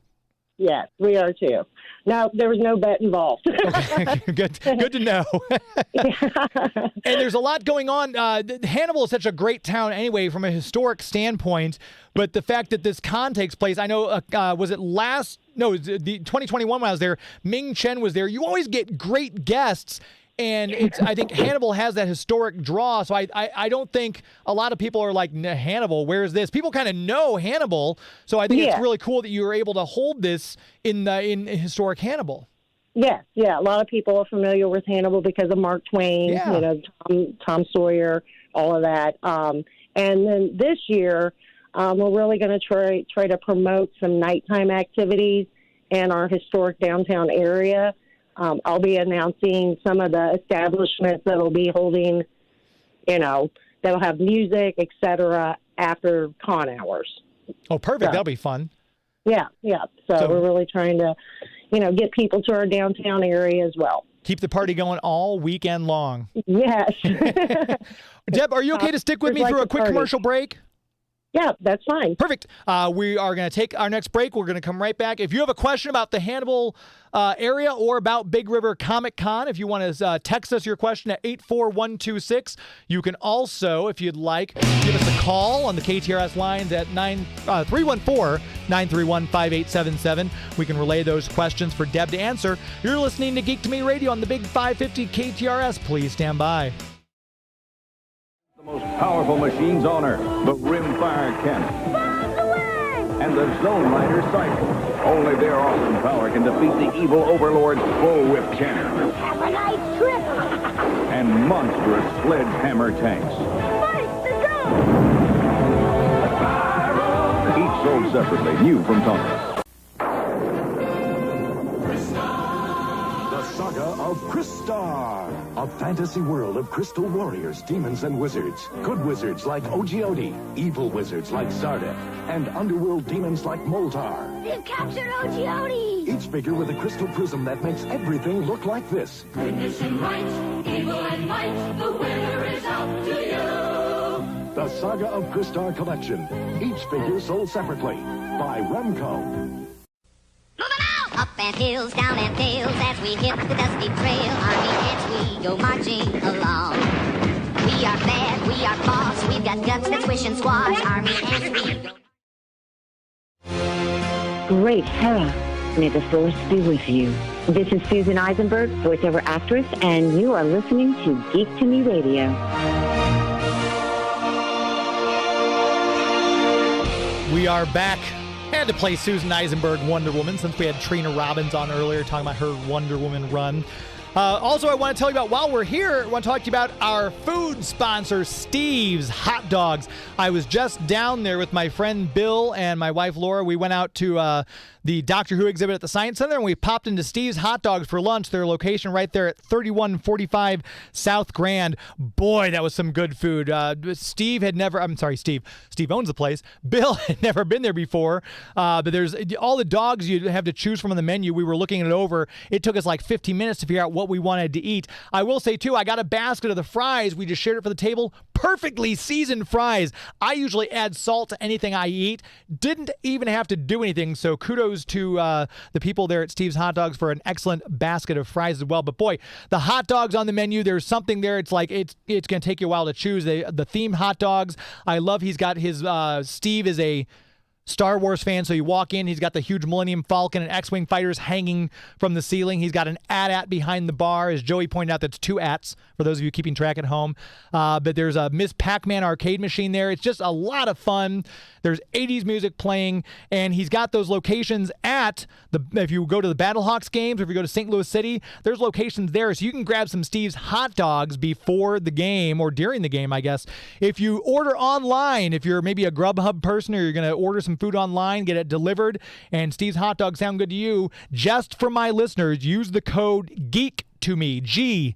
Yes, we are too. No, there was no bet involved. Okay, good to know. And there's a lot going on. Hannibal is such a great town anyway from a historic standpoint, but the fact that this con takes place, I know, was it the 2021 when I was there, Ming Chen was there. You always get great guests. And I think Hannibal has that historic draw, so I don't think a lot of people are like, Hannibal, where's this? People kind of know Hannibal, so I think it's really cool that you were able to hold this in historic Hannibal. Yeah, a lot of people are familiar with Hannibal because of Mark Twain, Tom Sawyer, all of that. And then this year, we're really going to try to promote some nighttime activities in our historic downtown area. I'll be announcing some of the establishments that will be holding, that'll have music, et cetera, after con hours. Oh, perfect. That'll be fun. Yeah. So we're really trying to, get people to our downtown area as well. Keep the party going all weekend long. Yes. Deb, are you okay to stick with me through a quick commercial break? Yeah, that's fine. Perfect. We are going to take our next break. We're going to come right back. If you have a question about the Hannibal area or about Big River Comic Con, if you want to text us your question at 84126, you can also, if you'd like, give us a call on the KTRS lines at 314-931-5877. We can relay those questions for Deb to answer. You're listening to Geek to Me Radio on the Big 550 KTRS. Please stand by. Most powerful machines on Earth, the rimfire cannon and the Zone Rider cycle. Only their awesome power can defeat the evil overlord's bullwhip cannon. Have a nice trip. And monstrous sledgehammer tanks. Each sold separately, new from Tonka. Saga of Crystar, a fantasy world of crystal warriors, demons, and wizards. Good wizards like Ogiodi, evil wizards like Zardak, and underworld demons like Moltar. They've captured Ogiodi! Each figure with a crystal prism that makes everything look like this. Goodness and right, evil and might, the winner is out to you. The Saga of Crystar collection. Each figure sold separately by Remco. Up and hills, down and dales, as we hit the dusty trail, army ants we go marching along. We are bad, we are boss, we've got guts that swish and squash, army ants we go. Great Hera, may the force be with you. This is Susan Eisenberg, voiceover actress, and you are listening to Geek to Me Radio. We are back. Had to play Susan Eisenberg Wonder Woman since we had Trina Robbins on earlier talking about her Wonder Woman run. Also, I want to tell you about, while we're here, I want to talk to you about our food sponsor, Steve's Hot Dogs. I was just down there with my friend Bill and my wife Laura. We went out to the Doctor Who exhibit at the Science Center, and we popped into Steve's Hot Dogs for lunch. Their location right there at 3145 South Grand. Boy, that was some good food. Steve owns the place. Bill had never been there before, but there's all the dogs you have to choose from on the menu. We were looking it over. It took us like 15 minutes to figure out what we wanted to eat. I will say, too, I got a basket of the fries. We just shared it for the table. Perfectly seasoned fries. I usually add salt to anything I eat. Didn't even have to do anything, so kudos to the people there at Steve's Hot Dogs for an excellent basket of fries as well. But boy, the hot dogs on the menu, there's something there. It's like it's going to take you a while to choose. The themed hot dogs. I love he's got his Steve is a Star Wars fan, so you walk in, he's got the huge Millennium Falcon and X-Wing fighters hanging from the ceiling. He's got an AT-AT behind the bar. As Joey pointed out, that's 2 ATs for those of you keeping track at home. But there's a Miss Pac-Man arcade machine there. It's just a lot of fun. There's 80s music playing, and he's got those locations if you go to the Battlehawks games, or if you go to St. Louis City, there's locations there, so you can grab some Steve's Hot Dogs before the game, or during the game, I guess. If you order online, if you're maybe a Grubhub person, or you're going to order some food online, get it delivered, and Steve's Hot Dogs sound good to you, just for my listeners, use the code GEEK to Me, GEEKTOME.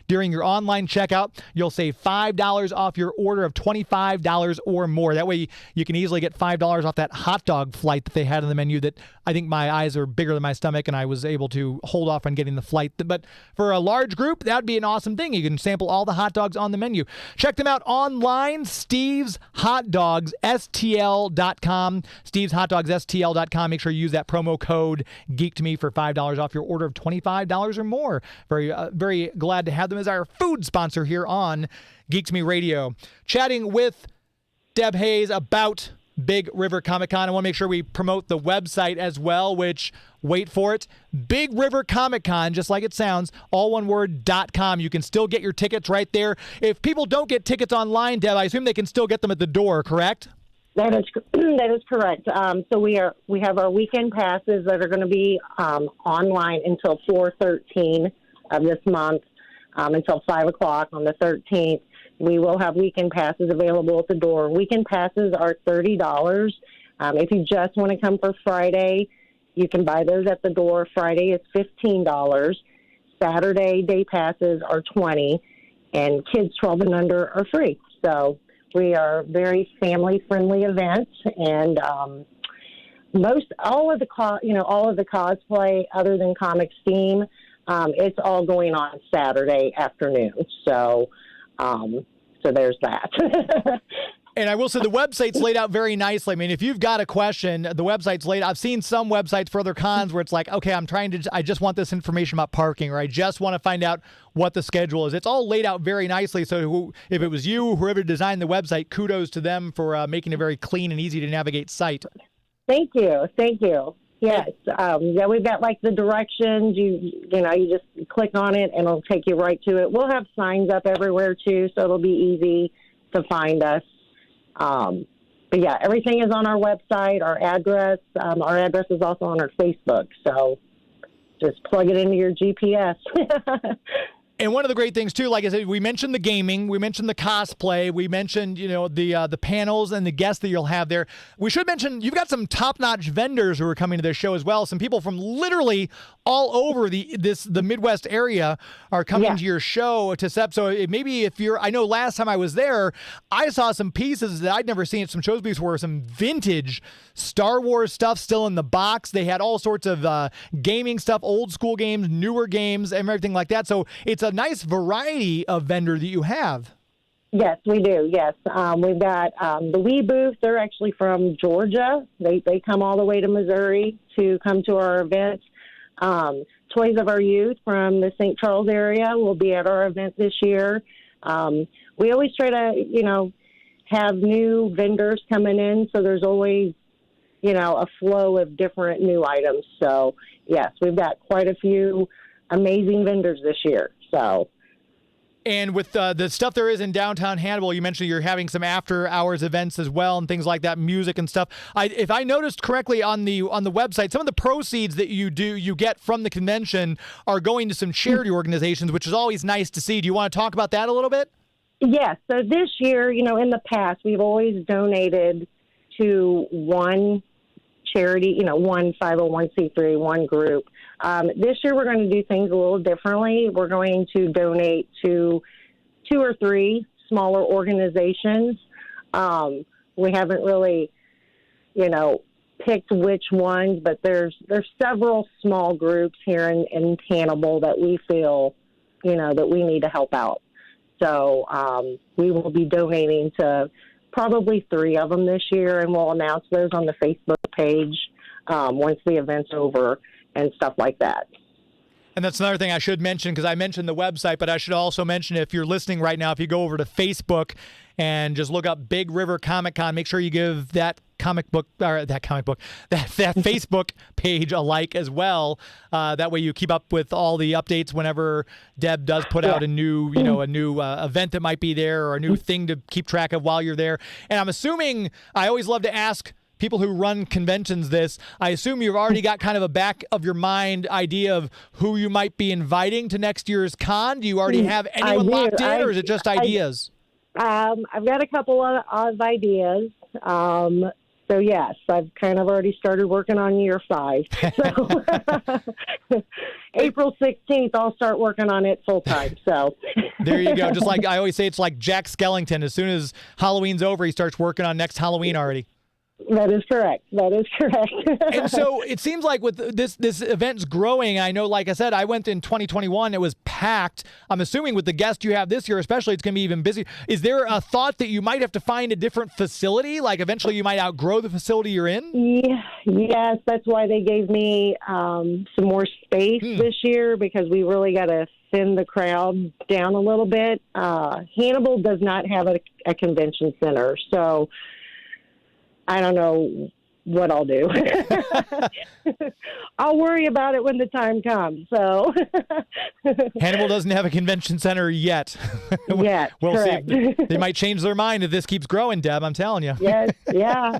During your online checkout, you'll save $5 off your order of $25 or more. That way you can easily get $5 off that hot dog flight that they had on the menu that I think my eyes are bigger than my stomach and I was able to hold off on getting the flight. But for a large group, that would be an awesome thing. You can sample all the hot dogs on the menu. Check them out online, steveshotdogsstl.com, steveshotdogsstl.com. Make sure you use that promo code GEEK2ME for $5 off your order of $25 or more. Very glad to have them as our food sponsor here on Geek to Me Radio. Chatting with Deb Hayes about Big River Comic Con. I want to make sure we promote the website as well, which, wait for it, Big River Comic Con, just like it sounds, all one word, .com. You can still get your tickets right there. If people don't get tickets online, Deb, I assume they can still get them at the door, correct? That is correct. So we have our weekend passes that are going to be online until 4/13 of this month, until 5 o'clock on the 13th. We will have weekend passes available at the door. Weekend passes are $30. If you just want to come for Friday, you can buy those at the door. Friday is $15. Saturday day passes are $20, and kids 12 and under are free. So we are very family-friendly event, and all of the cosplay, other than Comics Theme, it's all going on Saturday afternoon. So there's that. And I will say the website's laid out very nicely. I mean, if you've got a question, the website's laid out. I've seen some websites for other cons where it's like, okay, I just want this information about parking, or I just want to find out what the schedule is. It's all laid out very nicely. So if it was you, whoever designed the website, kudos to them for making a very clean and easy to navigate site. Thank you. Yes. We've got like the directions. You just click on it and it'll take you right to it. We'll have signs up everywhere too, so it'll be easy to find us. But yeah, everything is on our website, our address. Our address is also on our Facebook. So just plug it into your GPS. And one of the great things, too, like I said, we mentioned the gaming, we mentioned the cosplay, we mentioned, the panels and the guests that you'll have there. We should mention you've got some top-notch vendors who are coming to this show as well. Some people from literally all over the Midwest area are coming to your show to set. So maybe I know last time I was there, I saw some pieces that I'd never seen at some shows before, some vintage Star Wars stuff still in the box. They had all sorts of gaming stuff, old school games, newer games, and everything like that. So it's a nice variety of vendor that you have. Yes, we do. Yes. We've got the Wii booth. They're actually from Georgia. They come all the way to Missouri to come to our event. Toys of Our Youth from the St. Charles area will be at our event this year. We always try to, have new vendors coming in, so there's always, a flow of different new items. So, yes, we've got quite a few amazing vendors this year. So, and with the stuff there is in downtown Hannibal, you mentioned you're having some after-hours events as well and things like that, music and stuff. If I noticed correctly on the website, some of the proceeds that you get from the convention are going to some charity organizations, which is always nice to see. Do you want to talk about that a little bit? Yes. So this year, in the past, we've always donated to one charity, one 501c3, one group. This year we're going to do things a little differently. We're going to donate to 2 or 3 smaller organizations. We haven't really, picked which ones, but there's several small groups here in Hannibal that we feel, that we need to help out. So we will be donating to probably 3 of them this year, and we'll announce those on the Facebook page once the event's over and stuff like that. And that's another thing I should mention, because I mentioned the website, but I should also mention, if you're listening right now, if you go over to Facebook and just look up Big River Comic Con, make sure you give that Facebook page a like as well. That way you keep up with all the updates whenever Deb does put out a new event that might be there, or a new thing to keep track of while you're there. And I'm assuming, I always love to ask people who run conventions this, I assume you've already got kind of a back of your mind idea of who you might be inviting to next year's con. Do you already have anyone locked in, or is it just ideas? I've got a couple of ideas. So yes, I've kind of already started working on year 5. So April 16th, I'll start working on it full time. So there you go. Just like I always say, it's like Jack Skellington. As soon as Halloween's over, he starts working on next Halloween already. That is correct. And so it seems like with this event's growing. I know, like I said, I went in 2021. It was packed. I'm assuming with the guest you have this year, especially, it's going to be even busy. Is there a thought that you might have to find a different facility? Like eventually you might outgrow the facility you're in? Yeah, yes, that's why they gave me some more space this year, because we really got to thin the crowd down a little bit. Hannibal does not have a convention center, so I don't know what I'll do. I'll worry about it when the time comes. So Hannibal doesn't have a convention center yet. We'll correct. See. They might change their mind if this keeps growing, Deb. I'm telling you. Yes, yeah.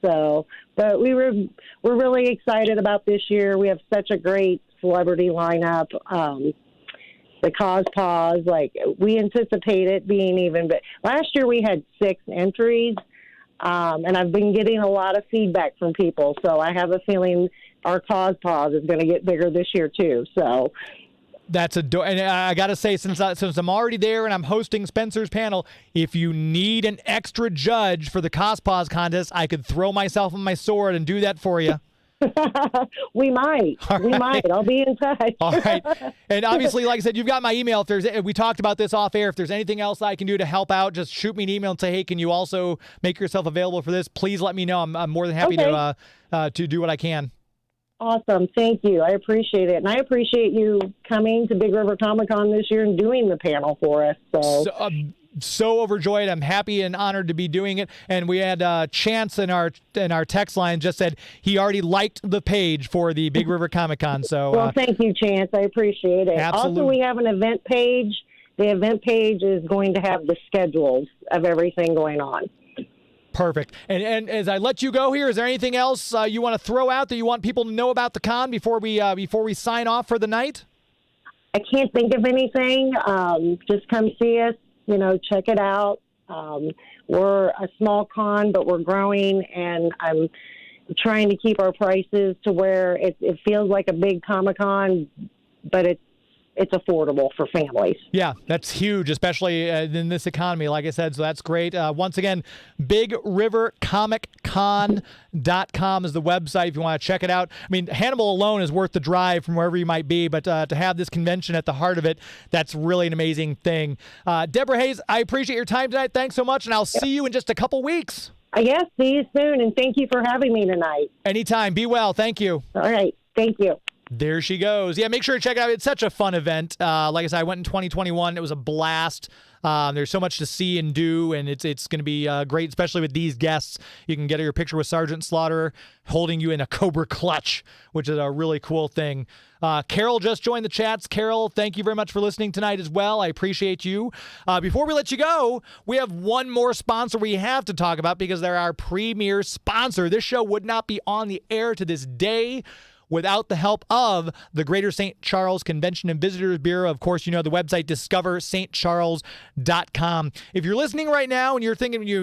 So, but we're really excited about this year. We have such a great celebrity lineup. The Cause Pause, like we anticipate it being even. But last year we had 6 entries. And I've been getting a lot of feedback from people, so I have a feeling our Cause Pause is going to get bigger this year too. So that's and I got to say, since I'm already there and I'm hosting Spencer's panel, if you need an extra judge for the Cause Pause contest, I could throw myself on my sword and do that for you. We might. I'll be in touch. All right. And obviously, like I said, you've got my email. We talked about this off air. If there's anything else I can do to help out, just shoot me an email and say, hey, can you also make yourself available for this? Please let me know. I'm more than happy to do what I can. Awesome. Thank you. I appreciate it. And I appreciate you coming to Big River Comic Con this year and doing the panel for us. So overjoyed. I'm happy and honored to be doing it. And we had Chance in our text line just said he already liked the page for the Big River Comic Con. So well, thank you, Chance. I appreciate it. Absolutely. Also, we have an event page. The event page is going to have the schedules of everything going on. Perfect. And as I let you go here, is there anything else you want to throw out that you want people to know about the con before we sign off for the night? I can't think of anything. Just come see us. Check it out. We're a small con, but we're growing, and I'm trying to keep our prices to where it feels like a big Comic-Con, but it's affordable for families. Yeah, that's huge, especially in this economy, like I said, so that's great. Once again, BigRiverComicCon.com is the website if you want to check it out. I mean, Hannibal alone is worth the drive from wherever you might be, but to have this convention at the heart of it, that's really an amazing thing. Deborah Hayes, I appreciate your time tonight. Thanks so much, and I'll see you in just a couple weeks. Yes, see you soon, and thank you for having me tonight. Anytime. Be well. Thank you. All right. Thank you. There she goes. Yeah, make sure to check it out. It's such a fun event. Like I said, I went in 2021. It was a blast. There's so much to see and do, and it's going to be great, especially with these guests. You can get your picture with Sergeant Slaughter holding you in a Cobra clutch, which is a really cool thing. Carol just joined the chats. Carol, thank you very much for listening tonight as well. I appreciate you. Before we let you go, we have one more sponsor we have to talk about because they're our premier sponsor. This show would not be on the air to this day without the help of the Greater St. Charles Convention and Visitors Bureau. Of course, you know the website, discoverstcharles.com. If you're listening right now and you're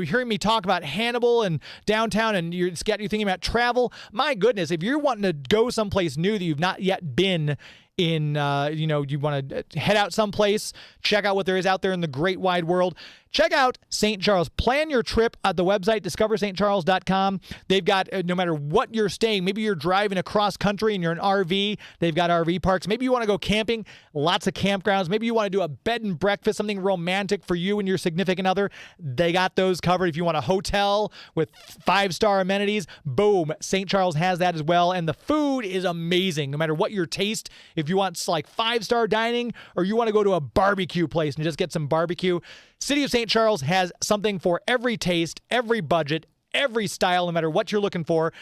hearing me talk about Hannibal and downtown and you're thinking about travel, my goodness, if you're wanting to go someplace new that you've not yet been in, you want to head out someplace, check out what there is out there in the great wide world, check out St. Charles. Plan your trip at the website, discoverstcharles.com. They've got, no matter what you're staying, maybe you're driving across country and you're an RV, they've got RV parks. Maybe you want to go camping, lots of campgrounds. Maybe you want to do a bed and breakfast, something romantic for you and your significant other. They got those covered. If you want a hotel with 5-star amenities, boom, St. Charles has that as well. And the food is amazing, no matter what your taste. If you want like 5-star dining or you want to go to a barbecue place and just get some barbecue, City of St. Charles has something for every taste, every budget, every style, no matter what you're looking for.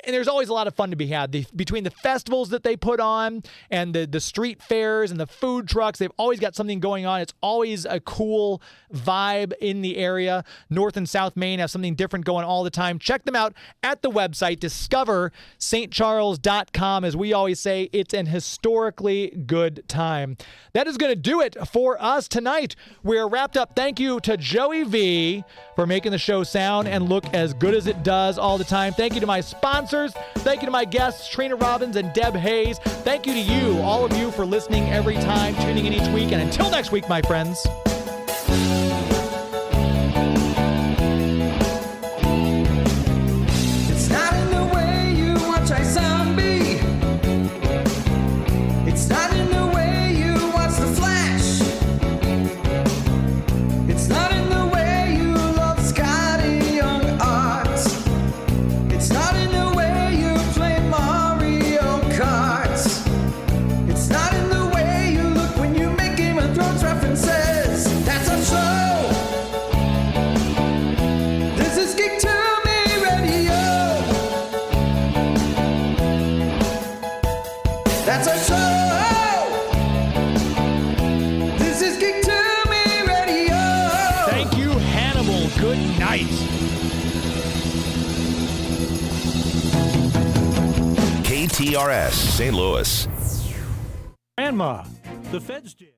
And there's always a lot of fun to be had. Between the festivals that they put on and the street fairs and the food trucks, they've always got something going on. It's always a cool vibe in the area. North and South Main have something different going all the time. Check them out at the website, discoverstcharles.com. As we always say, it's an historically good time. That is going to do it for us tonight. We're wrapped up. Thank you to Joey V for making the show sound and look as good good as it does all the time. Thank you to my sponsors. Thank you to my guests, Trina Robbins and Deb Hayes. Thank you to you, all of you, for listening every time, tuning in each week. And until next week, my friends. It's not in the way you watch a zombie. It's not in the way you watch The Flash. It's not in the way you love Scotty Young art. It's not in the way you play Mario Kart. It's not in the way you look when you make Game of Thrones references. That's our show. This is Geek to Me Radio. That's our show. This is Geek to Me Radio. Thank you, Hannibal. Good night. KTRS St. Louis. Grandma, the feds did.